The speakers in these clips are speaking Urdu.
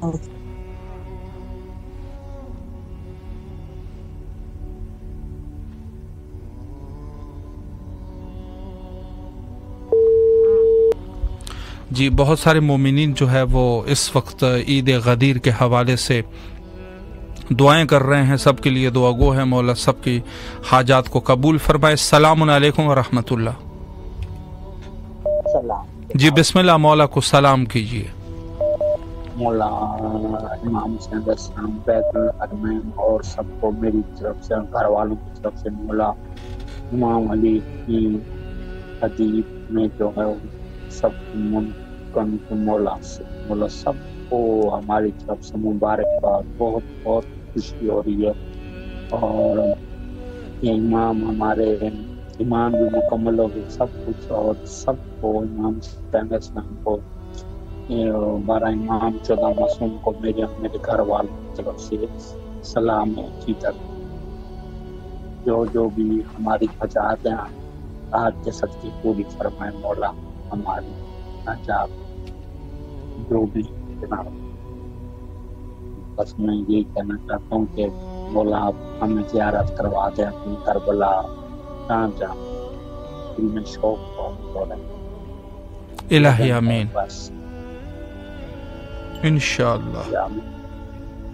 جی بہت سارے مومنین جو ہے وہ اس وقت عید غدیر کے حوالے سے دعائیں کر رہے ہیں، سب کے لیے دعا گو ہے، مولا سب کی حاجات کو قبول فرمائے۔ السلام علیکم ورحمۃ اللہ۔ جی بسم اللہ، مولا کو سلام کیجیے۔ مولا امام حسین علیہ السلام بیت الحرمین اور سب کو میری طرف سے، گھر والوں کی طرف سے، مولا امام علی کی حدیث میں جو ہے سب ممکن مولا سب کو ہماری طرف سے مبارکباد، بہت بہت خوشی ہو رہی ہے، اور امام ہمارے ایمان بھی مکمل ہو گئی سب کچھ، اور سب کو امام حسین علیہ السلام کو، 12 امام 14 معصوم کو میرے گھر والوں کی طرف سے سلام ہے کی طرف، جو بھی ہماری حاجات ہیں آج کے صدقے پوری فرمائے مولا، ہماری حاجات جو بھی جناب۔ بس میں یہی کہنا چاہتا ہوں کہ مولا آپ ہمیں زیارت کروا دیں اپنی کربلا، جہاں دل میں شوق بہت ہو رہا ہے۔ الہی آمین، بس انشاءاللہ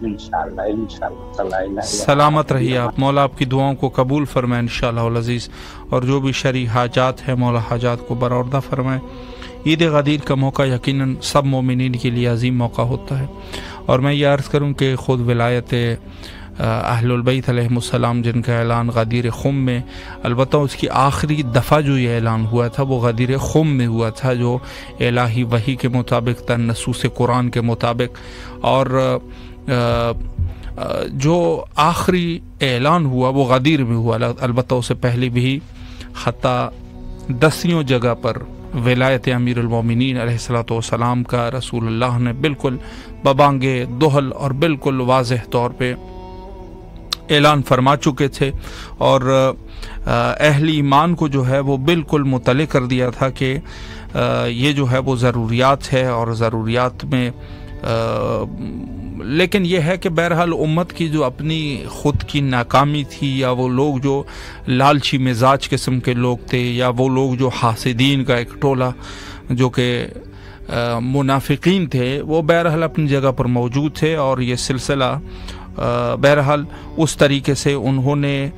انشاءاللہ سلامت رہیے آپ، مولا آپ کی دعاؤں کو قبول فرمائے انشاءاللہ العزیز، اور جو بھی شرعی حاجات ہے مولا حاجات کو برآوردہ فرمائے۔ عید غدیر کا موقع یقیناً سب مومنین کے لیے عظیم موقع ہوتا ہے، اور میں یہ عرض کروں کہ خود ولایت اہل البیت علیہ السلام جن کا اعلان غدیر خم میں، البتہ اس کی آخری دفعہ جو یہ اعلان ہوا تھا وہ غدیر خم میں ہوا تھا، جو الہی وحی کے مطابق تھا، نصوص قرآن کے مطابق، اور جو آخری اعلان ہوا وہ غدیر میں ہوا، البتہ اسے پہلے بھی حتیٰ 10 جگہ پر ولایت امیر المومنین علیہ الصلوۃ والسلام کا رسول اللہ نے بالکل ببانگ دہل اور بالکل واضح طور پہ اعلان فرما چکے تھے، اور اہل ایمان کو جو ہے وہ بالکل مطلع کر دیا تھا کہ یہ جو ہے وہ ضروریات ہے، اور ضروریات میں لیکن یہ ہے کہ بہرحال امت کی جو اپنی خود کی ناکامی تھی، یا وہ لوگ جو لالچی مزاج قسم کے لوگ تھے، یا وہ لوگ جو حاسدین کا ایک ٹولہ جو کہ منافقین تھے، وہ بہرحال اپنی جگہ پر موجود تھے، اور یہ سلسلہ بہرحال اس طریقے سے انہوں نے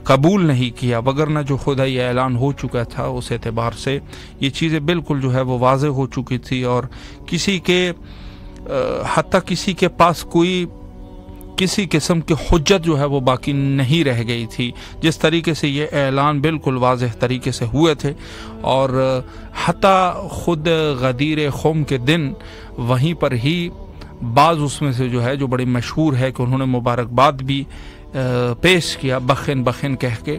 قبول نہیں کیا، وگرنہ جو خدا یہ اعلان ہو چکا تھا اس اعتبار سے یہ چیزیں بالکل جو ہے وہ واضح ہو چکی تھی، اور کسی کے حتیٰ کسی کے پاس کوئی کسی قسم کی حجت جو ہے وہ باقی نہیں رہ گئی تھی، جس طریقے سے یہ اعلان بالکل واضح طریقے سے ہوئے تھے۔ اور حتیٰ خود غدیر خم کے دن وہیں پر ہی بعض اس میں سے جو ہے جو بڑی مشہور ہے کہ انہوں نے مبارکباد بھی پیش کیا بخن بخن کہہ کے،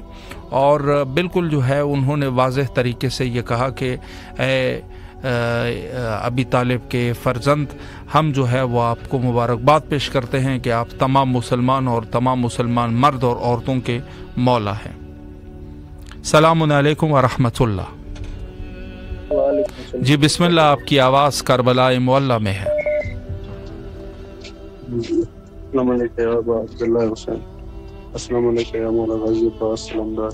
اور بالکل جو ہے انہوں نے واضح طریقے سے یہ کہا کہ اے ابی طالب کے فرزند، ہم جو ہے وہ آپ کو مبارکباد پیش کرتے ہیں کہ آپ تمام مسلمان اور تمام مسلمان مرد اور عورتوں کے مولا ہیں۔ السلام علیکم ورحمۃ اللہ۔ جی بسم اللہ، آپ کی آواز کربلا معلی میں ہے۔ السلام علیکم یا ابا عبداللہ حسین، السلام علیکم یا مولا غازی عباس سلام دار،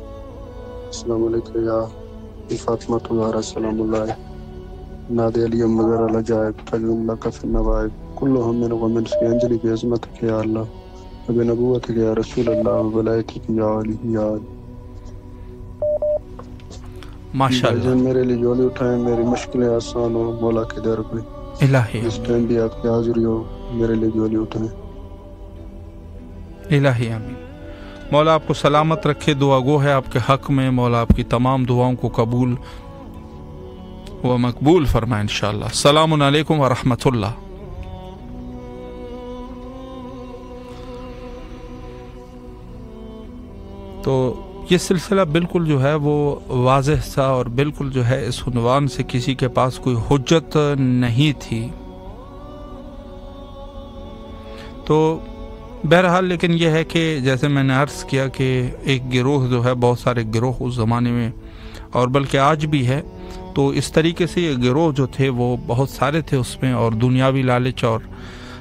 السلام علیکم یا فاطمہ تمہارا سلام اللہ، نادی علی مظہر الجائب تج اللہ کف النوائب کلہم من ومن فی انجلی کی عظمتک یا اللہ، اب نبوتک یا رسول اللہ، ولایتک یا علی یا علی۔ ماشاءاللہ، میرے لیے جھولی اٹھائیں، میری مشکلیں آسان ہو مولا کے در پہ، الہی اس ٹائم بھی آپ کی حاضری ہو، میرے لیے جھولی اٹھائیں۔ الہی آمین۔ مولا آپ کو سلامت رکھے، دعا گو ہے آپ کے حق میں، مولا آپ کی تمام دعاؤں کو قبول و مقبول فرمائے انشاءاللہ۔ السلام علیکم ورحمۃ اللہ۔ تو یہ سلسلہ بالکل جو ہے وہ واضح تھا، اور بالکل جو ہے اس عنوان سے کسی کے پاس کوئی حجت نہیں تھی، تو بہرحال لیکن یہ ہے کہ جیسے میں نے عرض کیا کہ ایک گروہ جو ہے، بہت سارے گروہ اس زمانے میں اور بلکہ آج بھی ہے، تو اس طریقے سے یہ گروہ جو تھے وہ بہت سارے تھے اس میں، اور دنیاوی لالچ اور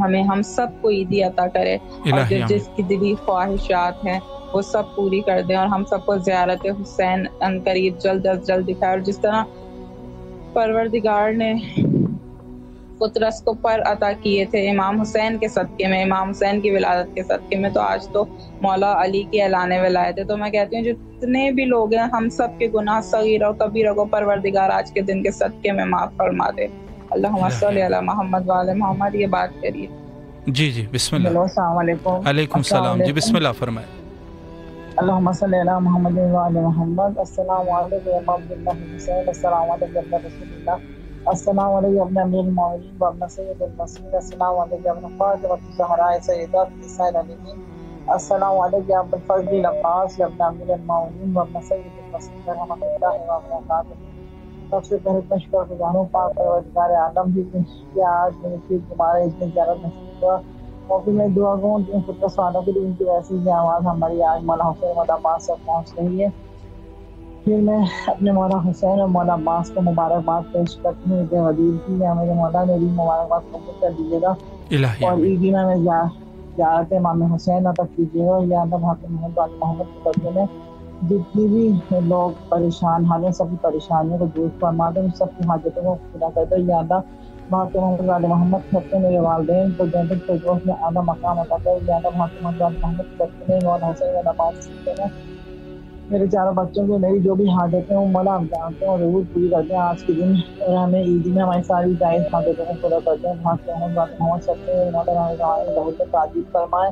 ہمیں ہم سب کو عیدی عطا کرے اور جس کی دلی خواہشات ہیں وہ سب پوری کر دیں، اور ہم سب کو زیارت حسین عنقریب جلد از جلد دکھائے، اور جس طرح پروردگار نے فطرت کو پر عطا کیے تھے امام حسین کے صدقے میں، امام حسین کی ولادت کے صدقے میں، تو آج تو مولا علی کی اعلان ولایت ہے۔ تو میں کہتی ہوں جتنے بھی لوگ ہیں ہم سب کے گناہ صغیر اور کبیرہ کو پروردگار آج کے دن کے صدقے میں معاف فرما دے۔ اللہم صلی علی محمد وعلی محمد۔ یہ بات کریے۔ جی بسم اللہ۔ السلام علیکم۔ علیکم السلام، جی بسم اللہ فرمائیں۔ اللہم صلی علی محمد وعلی محمد۔ السلام علیکم یا عبداللہ حسین، السلام علیکم یا رسول اللہ، السلام علیکم ابن امیر المؤمنین و ابن سید المسیح، السلام علیکم ابن فاطمہ الزہراء سیدات نساء العالمین، السلام علیکم ابن الفضل العباس ابن امیر المؤمنین و ابن سید المسیح رحمۃ اللہ وبرکاتہ۔ سب سے پہلے میں شکر گزار ہوں پاک پروردگار عالم کی آج میرے پیر تمہارے اتنے زیارت نصیب ہوا، اور پھر میں دعا کروں ان فطرت والوں کے لیے ان کی ویسی ہی آواز ہماری آج مولا حسین مولا عباس تک پہنچ رہی ہے۔ پھر میں اپنے مولا حسین اور مولا عباس کو مبارکباد پیش کرتی ہوں عید غدیر کی، یا میرے مولا میری مبارکباد قبول کر دیجیے گا، اور عیدی میں زیارت امام حسین عطا کیجیے گا۔ یا اللہ محمد کے بدلے میں جتنی بھی لوگ پریشان حال ہیں سب کی پریشانیوں کو دور فرما دیں، سب کی حاجتوں کو پورا کر دیں۔ یا اللہ محمد والے محمد کے میرے والدین کو جنت الفردوس میں اعلیٰ مقام عطا کر۔ یا اللہ محمد والے محمد کے مولا حسین والا عباس میں میرے چاروں بچوں کو میری جو بھی حاجتیں ہیں وہ مولا ہم جانتے ہیں اور ضرور پوری کرتے ہیں آج کے دن، اور ہمیں عیدی میں ہماری ساری جائز حاجتوں کو پورا کرتے ہیں۔ محمد سکتے ہیں بہت تعجیب فرمائے،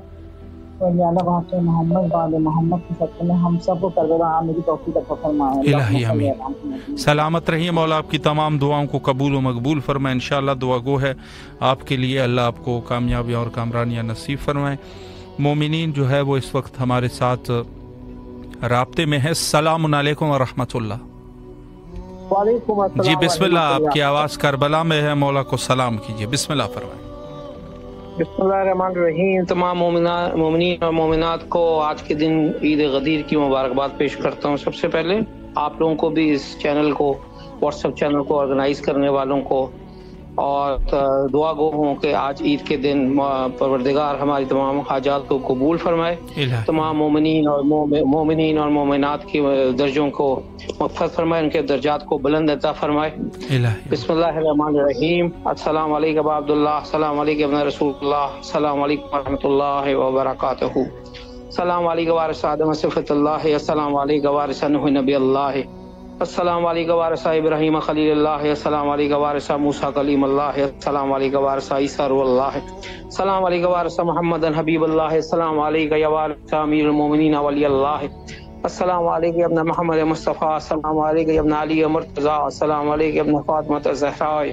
اور یا اللہ بہت محمد والے محمد کے سکتے میں ہم سب کو کربلا آنے کی توفیق عطا فرمائے۔ الہی آمین۔ سلامت رہیے، مولا آپ کی تمام دعاؤں کو قبول و مقبول فرمائے۔ انشاءاللہ دعا گو ہے آپ کے لیے، اللہ آپ کو کامیابی اور کامرانیاں نصیب فرمائے۔ مومنین جو ہے وہ اس وقت ہمارے ساتھ رابطے میں ہے۔ السلام علیکم ورحمۃ اللہ۔ وعلیکم السلام۔ جی بسم اللہ، آپ کی آواز کربلا میں ہے، مولا کو سلام کیجیے، بسم اللہ فرمائیں۔ بسم اللہ الرحمن الرحیم۔ تمام مومنین اور مومنات کو آج کے دن عید غدیر کی مبارکباد پیش کرتا ہوں۔ سب سے پہلے آپ لوگوں کو بھی، اس چینل کو، واٹس ایپ چینل کو آرگنائز کرنے والوں کو، اور دعا گو ہوں کہ آج عید کے دن پروردگار ہماری تمام حاجات کو قبول فرمائے، تمام مومنین اور مومنات کی درجوں کو مغفرت فرمائے، ان کے درجات کو بلند عطا فرمائے۔ بسم اللہ الرحمن الرحیم۔ السلام علیکم عبداللہ، السلام علیکم رسول اللہ، السلام علیکم ورحمۃ اللہ وبرکاتہ، السلام علیکم وارث آدم صفت اللہ، السلام علیکم وارث نوح نبی اللہ، السلام علیکم وارث ابراہیم خلیل اللہ، السلام علیکم وارث موسیٰ کلیم اللہ، السلام علیکم وارث عیسیٰ روح اللہ، السلام علیکم وارث محمد حبیب اللہ، السلام علیکم یا وارث امیر المومنین ولی اللہ، السلام علیکم ابن محمد مصطفیٰ، السلام علیکم ابن علی مرتضیٰ، السلام علیکم ابن فاطمہ زہراء،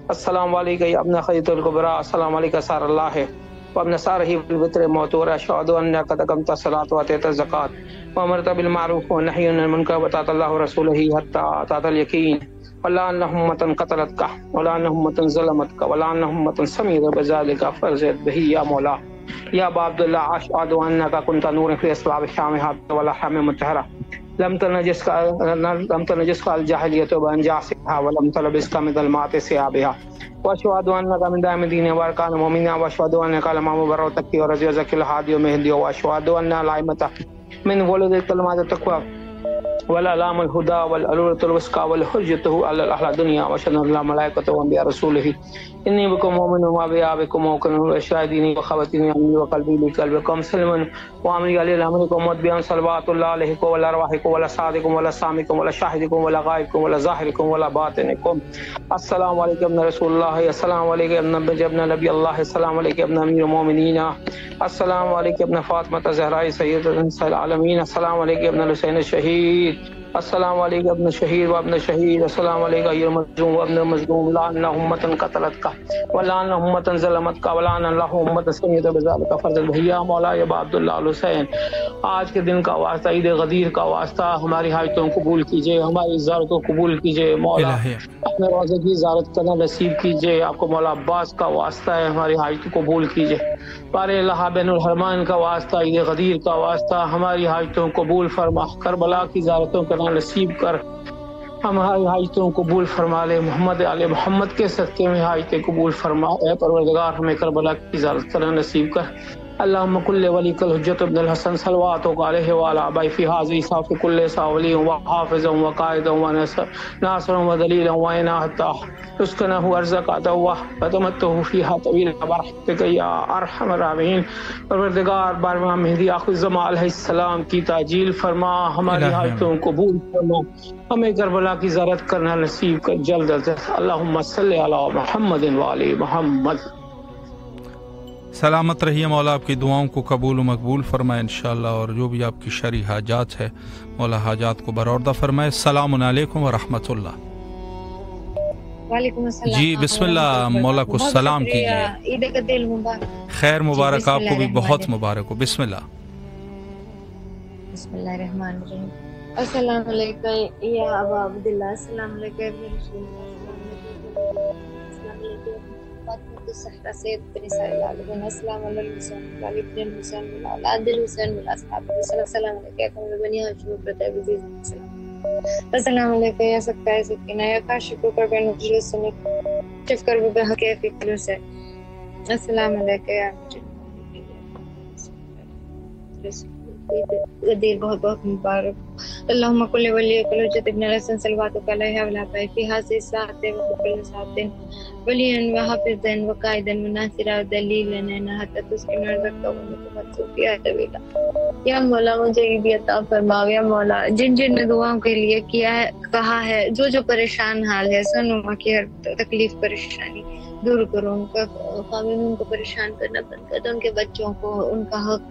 السلام علیکم ابن خدیجۃ الکبریٰ، السلام علیکم سار اللہ وابن سارہ بالبطر موتور، اشہد انک قد اقمت الصلاۃ وآتیت الزکاۃ وامرت بالمعروف ونہی عن المنکر وطاعت اللہ ورسولہ حتی اتاک الیقین، ولا ان امۃ قتلتک ولا ان امۃ ظلمتک ولا ان امۃ سمعت بذلک فرزت بہ یا مولا یا ابا عبداللہ، اشہد انک کنت نورا فی اسباب الشام واللحم مطہرہ، لم تنجسک الجاہلیۃ بانجاسها ولم تلبسک من ظلمات ثیابها، واشهد انک من دام دین وارکان مومنین، واشهد انک الامام برؤتک ورضی زکی الہادی ومہدی، واشهد ان الائمة من ولد الکلمات التقوی والعلام الہدى والعلورة الوسقى والحجة على اهل الدنيا، واشهد ان الملائکة وانبیاء رسوله انی بکم مومن وبیابکم موقن وشاہدینی وخواتینی امنی وقلبی لقلبکم سلم وامری علی الامرکم مدبیان صلوات اللہ علیکم ولا رواحکم ولا صادکم ولا سامکم ولا شاہدکم ولا غائبکم ولا ظاہرکم ولا باطنکم، السلام علیکم ابن رسول اللہ، السلام علیکم ابن نبی اللہ، السلام علیکم ابن امیر المومنین، السلام علیکم ابن فاطمہ زہراء سید نساء العالمین، السلام علیکم ابن الحسین الشہید، السلام علیکم ابن شہید و ابن شہید، السلام علیکم ای المظلوم و ابن المظلوم، لعن امۃ قتلتک ولعن امۃ ظلمتک ولعن اللہ امۃ سمعت بذلک فرزت بہ یا مولا یا ابا عبداللہ الحسین۔ آج کے دن کا واسطہ، عید غدیر کا واسطہ، ہماری حاجتوں کو قبول کیجیے، ہماری زیارتوں کو قبول کیجیے مولا، اپنے روضے کی زیارت کرنا نصیب کیجیے، آپ کو مولا عباس کا واسطہ ہے، ہماری حاجتوں کو قبول کیجیے، بارے اللہ بین الحرمین کا واسطہ، عید غدیر کا واسطہ، ہماری حاجتوں کو قبول فرما، کربلا کی زیارتوں کرنا نصیب کر، ہماری حاجتوں کو قبول فرما لے، محمد آل محمد کے صدقے میں حاجتیں قبول فرما۔ اے پروردگار ہمیں کربلا کی زیارت کرنا نصیب کر۔ اللہم کل ولی کل حجت ابن الحسن صلواتک علیہ وعلی آبائی فی حاضر صاف کل ساولی و حافظ و قائد و ناصر و دلیل و اینا حتی اسکنہ ارزقات و فتمتہ فیہا طویل برحمتک یا ارحم الراحمین۔ پروردگار بار امام مہدی آخر الزمان علیہ السلام کی تعجیل فرما، ہماری حاجتوں کو قبول فرما، ہمیں کربلا کی زیارت کرنا نصیب کر جلد از جلد۔ اللہم صلی علی محمد و علی محمد۔ سلامت رہیے، مولا آپ کی دعاؤں کو قبول و مقبول فرمائے انشاءاللہ، اور جو بھی آپ کی شرعی حاجات ہے مولا حاجات کو برآوردہ فرمائے۔ السلام علیکم ورحمۃ اللہ۔ وعلیکم السلام۔ جی بسم اللہ، مولا کو سلام کیجیے۔ عید کا دل مبارک۔ خیر مبارک، آپ کو بھی بہت مبارک ہو۔ بسم اللہ۔ بسم اللہ الرحمن الرحیم۔ السلام علیکم یا ابا عبداللہ، السلام علیکم ابن رسول اللہ، السلام علیکم فاطمۃ الزہرا سید بن العالمین، السلام علیکم حسین علی بن حسین بن اولاد الحسین بن اصحاب رسول، السلام علیکم بنی ہاشم پرتیب عزیز، السلام علیکم یا سکائے سکینہ یا کاشف کر بن نجل سن چف کر بہ کے فکر سے، السلام علیکم یا غدیر بہت بہت مبارک۔ اللہم کل ولی کل حجت ابن الحسن صلواتک علیہ وعلی آبائہ فی حاضر ساعت و کل ساعت ولیًا و حافظًا و قائدًا و ناصرا و دلیلا حتی تسکن ارضک و متمتع فیہا طویلا۔ یا مولا مجھے عیدی عطا فرماؤ، یا مولا جن جن نے دعاؤں کے لیے کیا ہے کہا ہے، جو جو پریشان حال ہے، سنوا کی ہر تکلیف پریشانی دور کرو، ان کا قانون کو پریشان کرنا بند کر دو، ان کے بچوں کو ان کا حق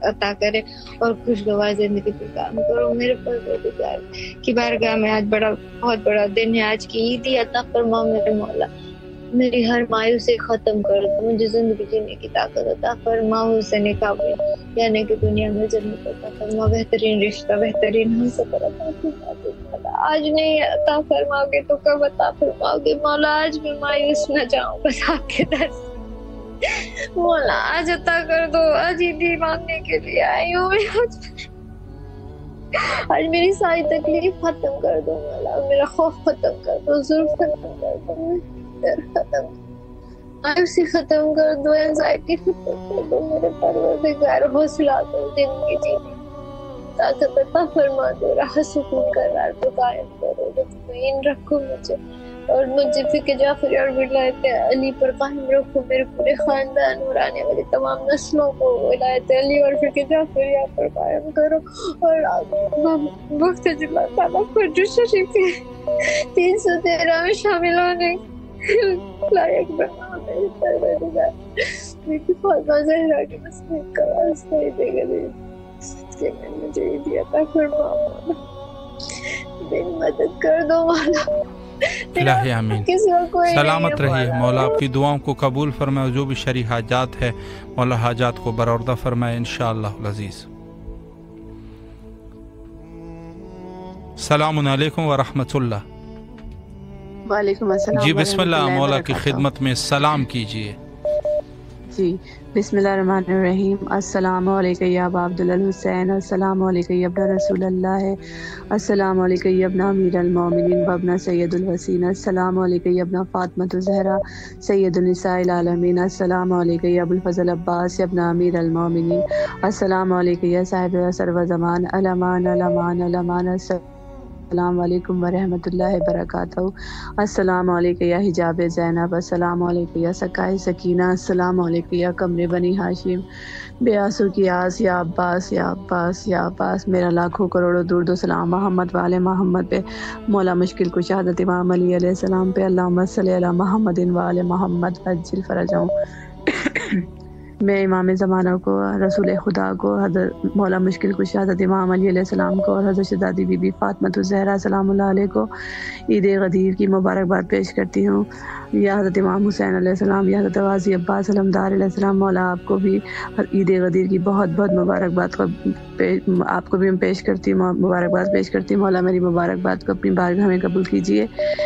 عطا کرے اور خوشگوار زندگی پہ کام کرو۔ میرے پروردگار کی بارگاہ میں آج بہت بڑا دن ہے، آج کی عیدی عطا فرما میرے مولا، میری ہر مایوسی ختم کر دو، مجھے زندگی جینے کی طاقت عطا فرما، حسین قابل یعنی کہ دنیا میں جنت عطا فرما، بہترین رشتہ، بہترین ہم سفر عطا فرما۔ آج نہیں عطا فرماؤ گے تو کب عطا فرماؤ گے مولا؟ آج میں مایوس نہ جاؤں، بس آپ کے در سے مولا آج عطا کر دو۔ آج عیدی مانگنے کے لیے آئی ہوں میں، آج میری ساری تکلیف ختم کر دو مولا، میرا خوف ختم کر دو، ظلم ختم کر دو، ڈر ختم، مایوسی ختم کر دو، اینزائٹی ختم کر دو میرے پروردگار، حوصلہ دو، زندگی جینے طاقت عطا فرما دو، راحت سکون قرار دو، قائم کرو، مطمئن رکھو مجھے، اور مجھے فکر جعفری اور ولایت علی پر قائم رکھو، میرے پورے خاندان اور آنے والی تمام نسلوں کو ولایت علی اور فکر جعفری پر قائم کرو، اور وقت جمعہ تعالیٰ فرج شریف 313 میں شامل ہونے لائق بنا میرے پروردگار، میری فاطمہ زہرا کی مسلک کا واسطہ دے گا، کہ میں مجھے عیدی عطا فرما مولا، میری مدد کر دو مولا۔ الہی آمین۔ سلامت رہیے، مولا آپ کی دعاؤں کو قبول فرمائے، اور جو بھی شرعی حاجات ہے مولا حاجات کو برآوردہ فرمائے انشاءاللہ العزیز۔ السلام علیکم ورحمۃ اللہ۔ وعلیکم السلام۔ جی بسم اللہ، مولا کی خدمت میں سلام کیجیے۔ جی بسم اللہ الرحمن الرحیم۔ السلام علیکم یا ابا عبداللہ الحسین، السلام علیکم یا ابن رسول اللہ، السلام علیکم یا ابن امیر المومنین و ابن سید الوسین، السلام علیکم یا ابن فاطمۃ الزہرا سید النساء العالمین، السلام علیکم یا ابو الفضل عباس یا ابن امیر المومنین، السلام علیکم یا صاحب عصر و زمان، الامان الامان الامان، السلام علیکم ورحمۃ اللہ وبرکاتہ، السلام علیکم یا حجاب زینب، السلام علیکم یا سکائے سکینہ، السلام علیکم یا قمر بنی ہاشم، بے آسو کی آس، یا عباس یا عباس یا عباس، میرا لاکھوں کروڑوں درود و سلام محمد والے محمد پہ، مولا مشکل کشا حضرت امام علی علیہ السلام پہ، اللہم صلی علی محمد والے محمد عجل فرجہم۔ میں امام زمانہ کو، رسول خدا کو، حضرت مولا مشکل کشا حضرت امام علی علیہ السلام کو، اور حضرت شہزادی بی بی فاطمۃ الزہرا سلام اللہ علیہ کو عید غدیر کی مبارکباد پیش کرتی ہوں، یا حضرت امام حسین علیہ السلام، یا حضرت غازی عباس علمدار علیہ السلام، مولا آپ کو بھی عید غدیر کی بہت بہت مبارکباد آپ کو بھی ہم پیش کرتی ہوں، مبارکباد پیش کرتی ہوں۔ مولا میری مبارکباد کو اپنی بارگاہ میں قبول کیجیے۔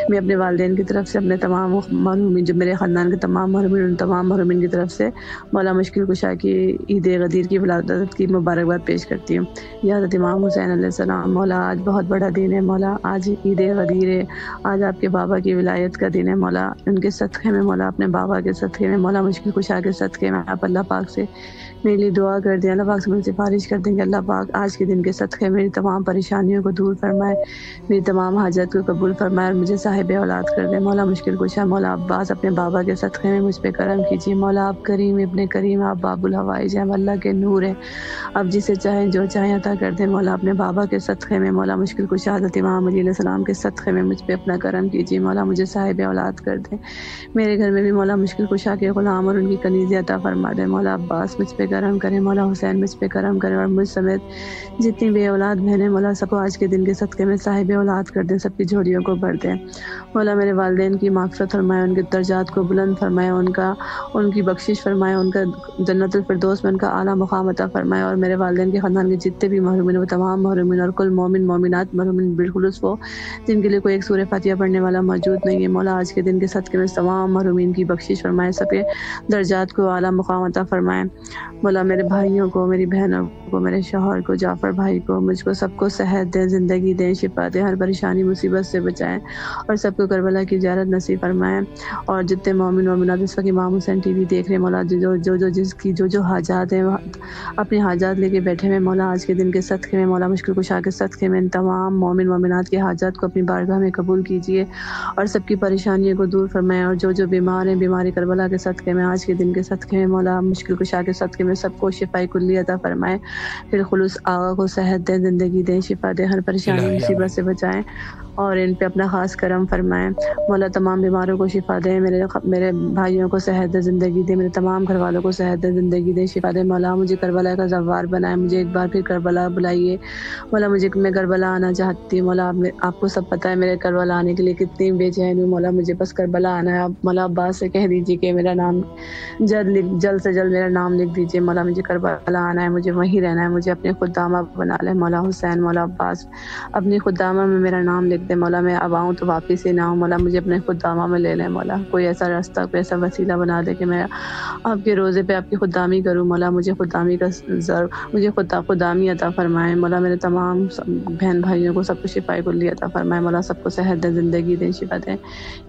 میں اپنے والدین کی طرف سے، اپنے تمام محرومین، جو میرے خاندان کے تمام محرومین، ان تمام محرومین کی طرف سے مولا مشکل کشا کی عید غدیر کی ولادت کی مبارکباد پیش کرتی ہوں۔ یا حضرت امام حسین علیہ السلام، مولا آج بہت بڑا دن ہے مولا، آج عید غدیر ہے، آج آپ کے بابا کی ولایت کا دن ہے مولا۔ ان کے صدقے میں مولا، اپنے بابا کے صدقے میں مولا، مشکل کشا کے صدقے میں آپ اللہ پاک سے میرے لیے دعا کر دیں، اللہ پاک سے مجھ سے سفارش کر دیں کہ اللہ پاک آج کے دن کے صدقے میری تمام پریشانیوں کو دور فرمائے، میری تمام حاجت کو قبول فرمائے اور مجھے صاحب اولاد کر دیں مولا مشکل کشا۔ مولا عباس اپنے بابا کے صدقے میں مجھ پہ کرم کیجیے مولا، آپ کریم ابن کریم، آپ باب الحوائج ہیں، اللہ کے نور ہے، آپ جسے چاہیں جو چاہیں عطا کر دیں مولا۔ اپنے بابا کے صدقے میں مولا مشکل کشا حضرت امام علی علیہ السلام کے صدقے میں مجھ پہ اپنا کرم کیجیے مولا، مجھے صاحب اولاد کر دیں۔ میرے گھر میں بھی مولا مشکل کشا کے غلام اور ان کی کنیزیں عطا فرما دیں مولا۔ عباس مجھ پہ کرم کریں مولا، حسین مجھ پہ کرم کریں، اور مجھ سمیت جتنی بے اولاد بہنیں مولا سب کو آج کے دن کے صدقے میں صاحب اولاد کر دیں، سب کی جھولیوں کو بھر دیں مولا۔ میرے والدین کی مغفرت فرمائے، ان کے درجات کو بلند فرمائے، ان کی بخشش فرمائے، ان کا جنت الفردوس میں ان کا اعلیٰ مقام عطا فرمائے، اور میرے والدین کے خاندان کے جتنے بھی محرومین وہ تمام محرومین اور کل مومن مومنات محرومین بالخلوص وہ جن کے لیے کوئی ایک سورہ فاتحہ پڑھنے والا موجود نہیں ہے مولا، آج کے دن کے صدقے میں تمام محرومین کی بخشش فرمائے، سب کے درجات کو اعلیٰ مقام عطا فرمائے مولا۔ میرے بھائیوں کو، میری بہنوں کو، میرے شوہر کو، جعفر بھائی کو، مجھ کو سب کو صحت دیں، زندگی دیں، شفا دیں، ہر پریشانی مصیبت سے بچائیں اور سب کو کربلا کی زیارت نصیب فرمائیں۔ اور جتنے مومن مومنات اس وقت امام حسین ٹی وی دیکھ رہے مولا، جس کی جو حاجات ہیں اپنی حاجات لے کے بیٹھے ہوئے مولا، آج کے دن کے صدقے میں مولا مشکل کشا کے صدقے میں ان تمام مومن مومنات کی حاجات کو اپنی بارگاہ میں قبول کیجیے اور سب کی پریشانیوں کو دور فرمائیں، اور جو بیمار ہیں بیماری کربلا کے صدقے میں آج کے دن کے صدقے میں مولا مشکل کشا کے صدقے میں سب کو شفاء کلی عطا فرمائیں، پھر خلوص آغا کو صحت دیں، زندگی دیں، شفا دیں، ہر پریشانی مصیبت سے بچائیں اور ان پہ اپنا خاص کرم فرمائیں مولا۔ تمام بیماروں کو شفا دیں، میرے بھائیوں کو صحت دے، زندگی دے، میرے تمام گھر والوں کو صحت دے، زندگی دے، شفا دے مولا۔ مجھے کربلا کا زوار بنائے، مجھے ایک بار پھر کربلا بلائیے مولا، میں کربلا آنا چاہتی ہوں مولا۔ آپ کو سب پتہ ہے میرے کربلا آنے کے لیے کتنی بے چین ہوں مولا، مجھے بس کربلا آنا ہے۔ آپ مولا عباس سے کہہ دیجیے کہ میرا نام جلد سے جلد میرا نام لکھ دیجیے مولا، مجھے کربلا آنا ہے، مجھے وہیں رہنا ہے، مجھے اپنے خدامہ بنا لے مولا۔ حسین مولا عباس اپنی خدامہ میں میرا نام لکھ دے مولا، میں اب آؤں تو واپس ہی نہ آؤں مولا، مجھے اپنے خدامہ میں لے لیں مولا۔ کوئی ایسا راستہ، کوئی ایسا وسیلہ بنا دے کہ میں آپ کے روزے پہ آپ کی خدامی کروں مولا، مجھے خدامی کا مجھے خدامی عطا فرمائے مولا۔ میرے تمام بہن بھائیوں کو سب کو شفاء کلی عطا فرمائے مولا، سب کو صحت دے، زندگی دے، شفا دے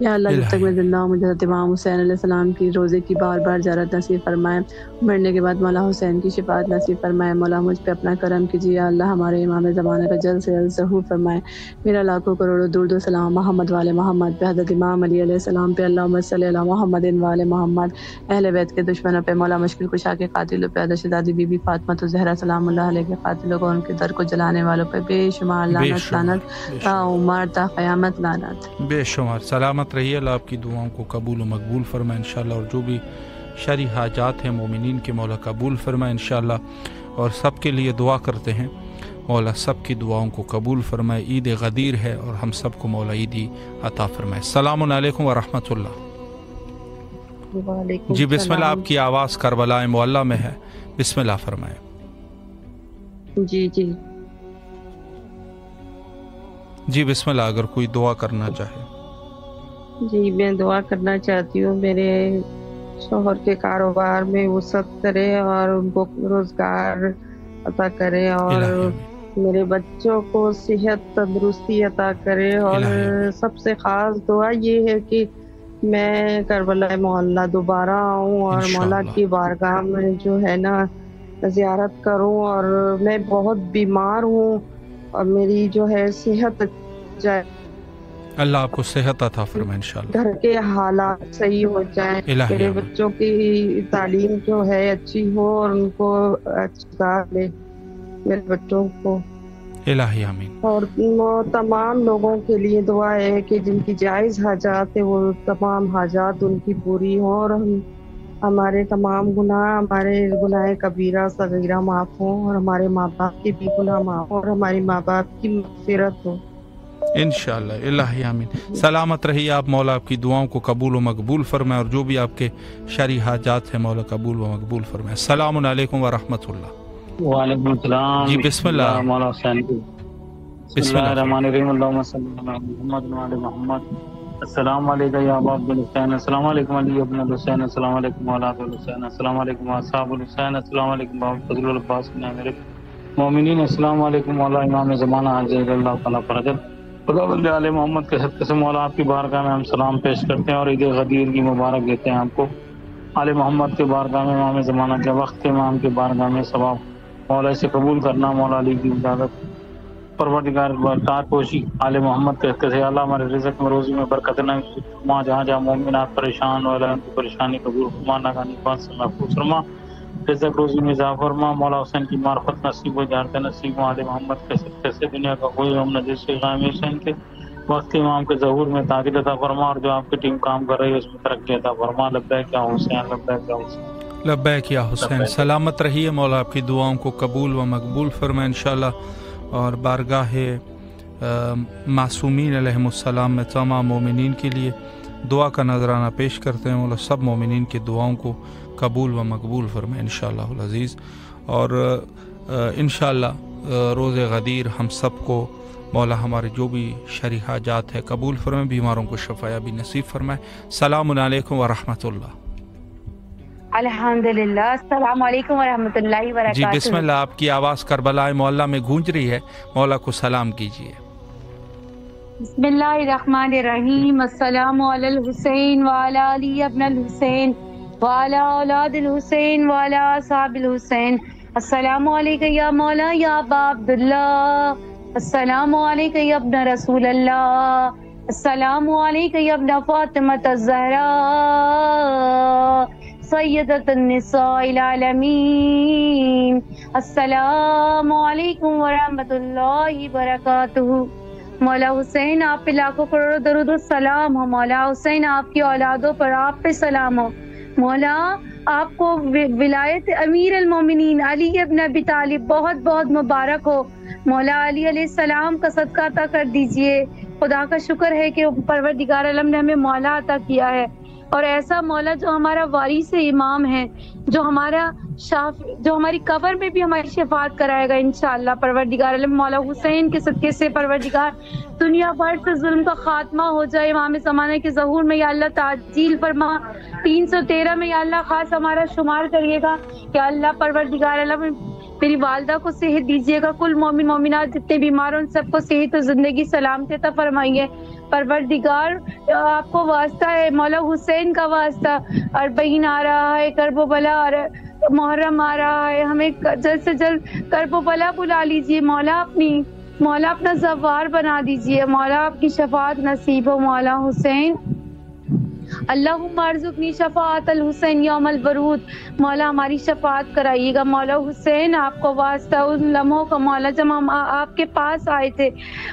یا اللہ۔ جب تک میں زندہ ہوں مجھے حضرت امام حسین علیہ السلام کی روزے کی بار بار زیارت نصیب فرمائے، مرنے کے بعد مولا حسین کی شفاعت نصیب فرمائے مولا۔ مجھ پہ اپنا کرم کیجیے یا اللہ، ہمارے امام زمانہ کا جلد سے جلد ظہور فرمائے۔ میرا لاکھوں کروڑوں درود و سلام محمد والے محمد پہ، حضرت امام علی علیہ السلام پہ، اللہم صلی علی محمد والے محمد، اہل بیت کے دشمنوں پہ مولا، مشکل کشا کے قاتلوں پہ، حضرت شہزادی بی بی فاطمہ زہرا سلام اللہ علیہ کے قاتلوں کو، ان کے در کو جلانے والوں پہ بے شمار لعنت لعنت تا عمر تا قیامت لعنت، بے شمار۔ سلامت رہیے، اللہ آپ کی دعاؤں کو قبول و مقبول فرمائے انشاءاللہ، اور جو بھی شرعی حاجات ہیں مومنین کے مولا قبول فرمائے انشاءاللہ، اور سب کے لیے دعا کرتے ہیں مولا سب کی دعاؤں کو قبول فرمائے۔ عید غدیر ہے اور ہم سب کو مولا عیدی عطا فرمائے۔ السلام علیکم ورحمۃ اللہ۔ جی بسم اللہ، آپ کی آواز کربلا معلیٰ میں ہے، بسم اللہ فرمائیں۔ جی بسم اللہ، اگر کوئی دعا کرنا چاہے۔ جی میں دعا کرنا چاہتی ہوں، میرے شوہر کے کاروبار میں وسعت کرے اور ان کو روزگار عطا کرے، اور میرے بچوں کو صحت تندرستی عطا کرے، اور سب سے خاص دعا یہ ہے کہ میں کربلا معلیٰ دوبارہ آؤں اور مولا کی بارگاہ میں جو ہے نا زیارت کروں، اور میں بہت بیمار ہوں اور میری جو ہے صحت جائے، اللہ آپ کو صحت عطا فرمائے انشاءاللہ، گھر کے حالات صحیح ہو جائیں، میرے بچوں کی تعلیم جو ہے اچھی ہو اور ان کو اچھا لے میرے بچوں کو، الہی آمین۔ اور تمام لوگوں کے لیے دعا ہے کہ جن کی جائز حاجات ہے وہ تمام حاجات ان کی پوری ہوں، اور ہمارے تمام ہمارے گناہ کبیرہ صغیرہ معاف ہوں، اور ہمارے ماں باپ کے بھی گناہ معاف ہوں، اور ہمارے ماں باپ کی مغفرت ہو انشاءاللہ، الہی آمین۔ سلامت رہیے آپ، مولا آپ کی دعاؤں کو قبول و مقبول فرمائے، اور جو بھی آپ کے شرعی حاجات ہیں مولا قبول و مقبول فرمائے۔ السلام علیکم ورحمۃ اللہ۔ وعلیکم السلام. جی بسم اللہ. مولا حسین کی بسم اللہ الرحمن الرحیم. اللہم صلی علی محمد وعلی محمد. السلام علیکم یا ابا عبد الحسین. السلام علیکم علی ابن الحسین. السلام علیکم اولاد الحسین. السلام علیکم اصحاب الحسین. السلام علیکم فضل العباس بن عامر مومنین. السلام علیکم مولا امام زمانہ عزیز اللہ تعالیٰ فرجل خدا بند علی محمد کے صدقے سے مولا آپ کی بارگاہ میں ہم سلام پیش کرتے ہیں اور عید غدیر کی مبارک دیتے ہیں آپ کو. آل محمد کے بارگاہ میں امام زمانہ کے وقت کے امام کے بارگاہ میں ثواب مولا سے قبول کرنا. مولا علی کی عبادت پروردگار بار پوشی آل محمد کہتے تھے. اللہ ہمارے رزق میں روزی میں برکت نہ فرما. جہاں جہاں مومنات پریشان ہو ان کی پریشانی قبول فرما. ناکانی بات سے محفوظ فرما. رزق روزی میں اضافہ فرما. مولا حسین کی معرفت نصیب و جارت نصیب. آل محمد کے صدقے سے دنیا کا کوئی غم نہ جیسے غام حسین کے وقت کے امام کے ظہور میں طاقت عطا فرما. اور جو آپ کی ٹیم کام کر رہی ہے اس میں ترقی عطا فرما. لبیک یا حسین. لبیک یا حسین. لبیک یا حسین. سلامت رہیے. مولا آپ کی دعاؤں کو قبول و مقبول فرمائے انشاءاللہ. اور بارگاہ معصومین علیہم السلام میں تمام مومنین کے لیے دعا کا نذرانہ پیش کرتے ہیں. مولا سب مومنین کی دعاؤں کو قبول و مقبول فرمائے انشاءاللہ العزیز. اور انشاءاللہ روز غدیر ہم سب کو مولا ہمارے جو بھی شرعی حاجات ہے قبول فرمائے. بیماروں کو شفا بھی نصیب فرمائے. السلام علیکم ورحمۃ اللہ. الحمدللہ. السلام علیکم ورحمۃ اللہ وبرکاتہ. جی بسم اللہ. آپ کی آواز کربلا معلیٰ میں گونج رہی ہے. مولا کو سلام کیجیے. بسم اللہ الرحمن الرحیم. السلام علی الحسین وعلی علی ابن الحسین وعلی اولاد الحسین وعلی اصحاب الحسین. السلام علیکم یا مولا یا ابا عبداللہ. السلام علیکم یا ابن رسول اللہ. السلام علیکم یا ابن فاطمہ الزہراء سیدۃ النساء العالمین. السلام علیکم ورحمۃ اللہ وبرکاتہ. مولا حسین آپ پہ لاکھوں کروڑوں درود و سلام ہو. مولا حسین آپ کی اولادوں پر آپ پہ سلام ہو. مولا آپ کو ولایت امیر المومنین علی ابن ابی طالب بہت بہت مبارک ہو. مولا علی علیہ السلام کا صدقہ عطا کر دیجئے. خدا کا شکر ہے کہ پروردگار عالم نے ہمیں مولا عطا کیا ہے. اور ایسا مولا جو ہمارا وارث امام ہے, جو ہماری قبر میں بھی ہماری شفاعت کرائے گا انشاءاللہ پروردگار عالم. مولا حسین کے صدقے سے پروردگار دنیا بھر سے ظلم کا خاتمہ ہو جائے. امام زمانہ کے ظہور میں یا اللہ تعجیل فرما. 313 میں یا اللہ خاص ہمارا شمار کریے گا. یا اللہ پروردگار عالم میری والدہ کو صحت دیجیے گا. کل مومن مومنات جتنے بیمار ہیں ان سب کو صحت و زندگی سلامتی عطا فرمائیے. پروردگار آپ کو واسطہ ہے, مولا حسین کا واسطہ. اربعین آ رہا ہے, کرب و بلا آ رہا ہے, محرم آ رہا ہے. ہمیں جلد سے جلد کرب و بلا بلا لیجیے. مولا اپنا زوار بنا دیجیے. مولا آپ کی شفاعت نصیب ہو. مولا حسین اللہم ارزقنی شفاعت الحسین یوم الورود. مولا ہماری شفاعت کرائیے گا. مولا حسین آپ کو واسطہ ان لمحوں کا مولا جب ہم آپ کے پاس آئے تھے.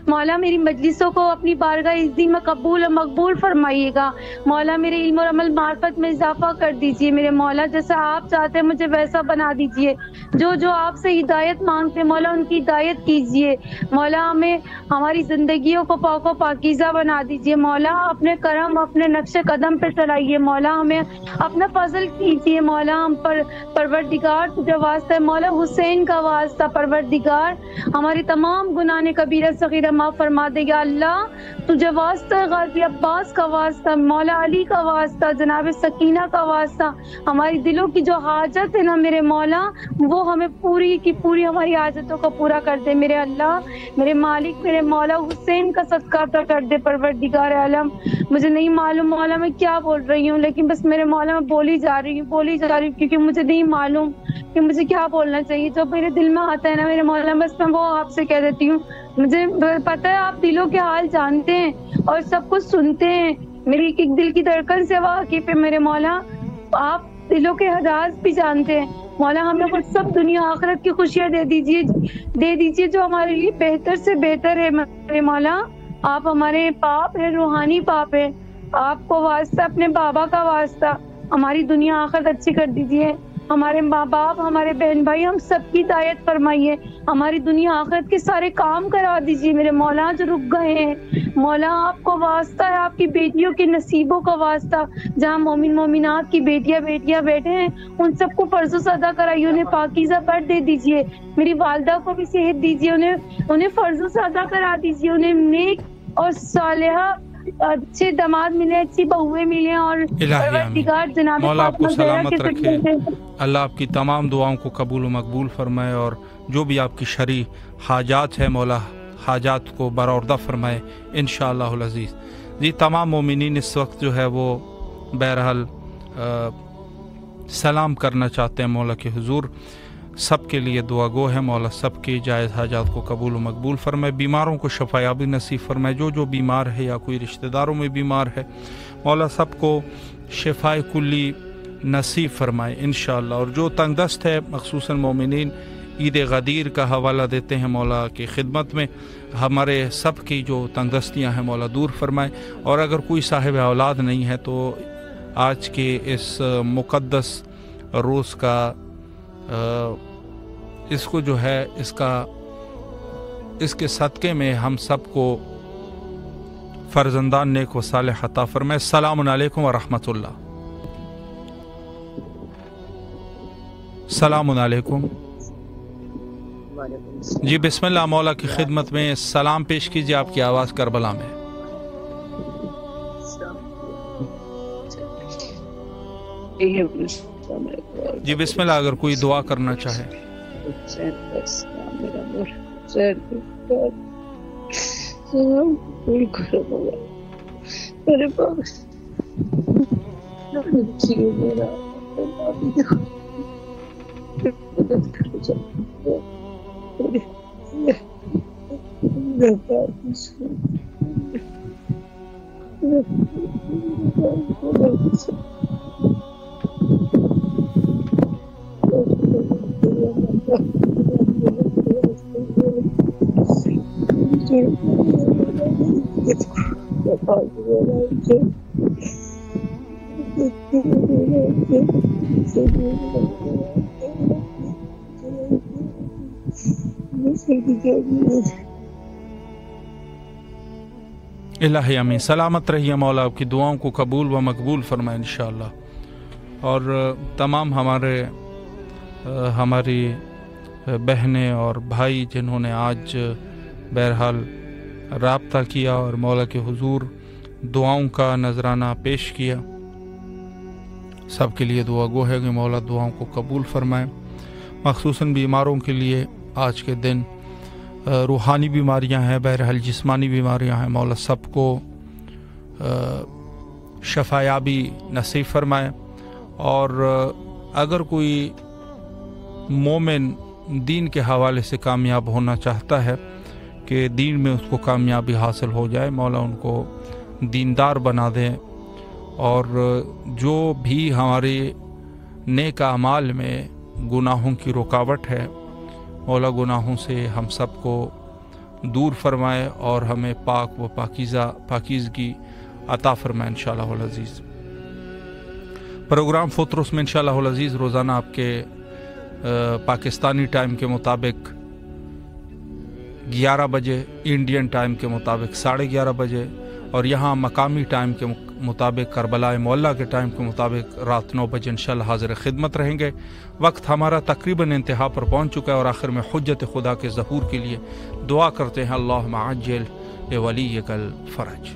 مولا میری مجلسوں کو اپنی بارگاہ عزت میں قبول و مقبول فرمائیے گا. مولا میرے علم اور عمل معرفت میں اضافہ کر دیجیے. میرے مولا جیسا آپ چاہتے ہیں مجھے ویسا بنا دیجیے. جو آپ سے ہدایت مانگتے ہیں مولا ان کی ہدایت کیجیے. مولا ہمیں ہماری زندگیوں کو پاک و پاکیزہ بنا دیجیے. مولا اپنے کرم اپنے نقش قدم پہ چلائیے. مولا ہمیں اپنا فضل کیجیے. مولا ہم پر پروردگار تجھے واسطہ ہے. مولا حسین کا واسطہ پروردگار ہماری تمام گناہ کبیرہ صغیرہ معاف فرما دے. یا اللہ تجھے واسطہ ہے. غازی عباس کا واسطہ, مولا علی کا واسطہ, جناب سکینہ کا واسطہ. ہماری دلوں کی جو حاجت ہے نا میرے مولا وہ ہمیں پوری کی پوری ہماری حاجتوں کو پورا کر دے. میرے اللہ میرے مالک میرے مولا حسین کا صدقہ عطا کر دے پروردگار عالم. مجھے نہیں معلوم مولا میں کیا بول رہی ہوں, لیکن بس میرے مولا میں بولی جا رہی ہوں کیونکہ مجھے نہیں معلوم کہ مجھے کیا بولنا چاہیے. جو میرے دل میں آتا ہے نا میرے مولا بس میں وہ آپ سے کہہ دیتی ہوں. مجھے پتہ ہے آپ دلوں کے حال جانتے ہیں اور سب کچھ سنتے ہیں. میری ایک دل کی دھڑکن سے واقف ہے میرے مولا. آپ دلوں کے راز بھی جانتے ہیں. مولا ہمیں خود سب دنیا آخرت کی خوشیاں دے دیجیے جو ہمارے لیے بہتر سے بہتر ہے میرے مولا. آپ ہمارے باپ ہیں, روحانی باپ ہیں. آپ کو واسطہ اپنے بابا کا واسطہ ہماری دنیا آخرت اچھی کر دیجیے. ہمارے ماں باپ، ہمارے بہن بھائی، ہم سب کی ہدایت فرمائیے، ہماری دنیا آخرت کے سارے کام کرا دیجیے میرے مولا جو رک گئے ہیں۔ مولا آپ کو واسطہ ہے، آپ کی بیٹیوں کے نصیبوں کا واسطہ، جہاں مومن مومنات کی بیٹیاں بیٹھے ہیں ان سب کو فرض ادا کرائیے، انہیں پاکیزہ بڑھ دے دیجیے، میری والدہ کو بھی صحت دیجیے، انہیں فرض ادا کرا دیجیے، انہیں نیک اور صالحہ اچھے داماد ملے، اچھی بہویں ملیں، اور مولا آپ کو سلامت رکھے، اللہ آپ کی تمام دعاؤں کو قبول و مقبول فرمائے، اور جو بھی آپ کی شرعی حاجات ہے مولا حاجات کو برآوردہ فرمائے انشاءاللہ العزیز۔ جی تمام مومنین اس وقت جو ہے وہ بہرحال سلام کرنا چاہتے ہیں مولا کے حضور، سب کے لیے دعا گو ہے، مولا سب کی جائز حاجات کو قبول و مقبول فرمائے، بیماروں کو شفایابی نصیب فرمائے، جو بیمار ہے یا کوئی رشتہ داروں میں بیمار ہے مولا سب کو شفائے کلی نصیب فرمائے انشاءاللہ، اور جو تنگ دست ہے مخصوصاً مومنین عید غدیر کا حوالہ دیتے ہیں مولا کی خدمت میں، ہمارے سب کی جو تنگ دستیاں ہیں مولا دور فرمائے، اور اگر کوئی صاحب اولاد نہیں ہے تو آج کے اس مقدس روز کا اس کو جو ہے اس کے صدقے میں ہم سب کو فرزندان نیک و صالح عطا فرمائے۔ السلام علیکم ورحمۃ اللہ۔ السلام علیکم۔ جی بسم اللہ، مولا کی خدمت میں سلام پیش کیجیے، آپ کی آواز کربلا میں۔ جی بسم اللہ، اگر کوئی دعا کرنا چاہے۔ الہی امین، سلامت رہیے، مولا آپ کی دعاؤں کو قبول و مقبول فرمائے انشاءاللہ، اور تمام ہماری بہنیں اور بھائی جنہوں نے آج بہرحال رابطہ کیا اور مولا کے حضور دعاؤں کا نذرانہ پیش کیا، سب کے لیے دعا گو ہے کہ مولا دعاؤں کو قبول فرمائے، مخصوصاً بیماروں کے لیے آج کے دن روحانی بیماریاں ہیں، بہرحال جسمانی بیماریاں ہیں، مولا سب کو شفایابی نصیب فرمائے، اور اگر کوئی مومن دین کے حوالے سے کامیاب ہونا چاہتا ہے کہ دین میں اس کو کامیابی حاصل ہو جائے، مولا ان کو دیندار بنا دے، اور جو بھی ہمارے نیک اعمال میں گناہوں کی رکاوٹ ہے مولا گناہوں سے ہم سب کو دور فرمائے، اور ہمیں پاک و پاکیزگی عطا فرمائے انشاءاللہ العزیز۔ پروگرام فطرس میں انشاءاللہ العزیز روزانہ آپ کے پاکستانی ٹائم کے مطابق 11 بجے، انڈین ٹائم کے مطابق 11:30 بجے، اور یہاں مقامی ٹائم کے مطابق کربلا معلیٰ کے ٹائم کے مطابق رات 9 بجے انشاءاللہ حاضر خدمت رہیں گے۔ وقت ہمارا تقریباً انتہا پر پہنچ چکا ہے، اور آخر میں حجت خدا کے ظہور کے لیے دعا کرتے ہیں، اللہم عجل لولیک الفرج۔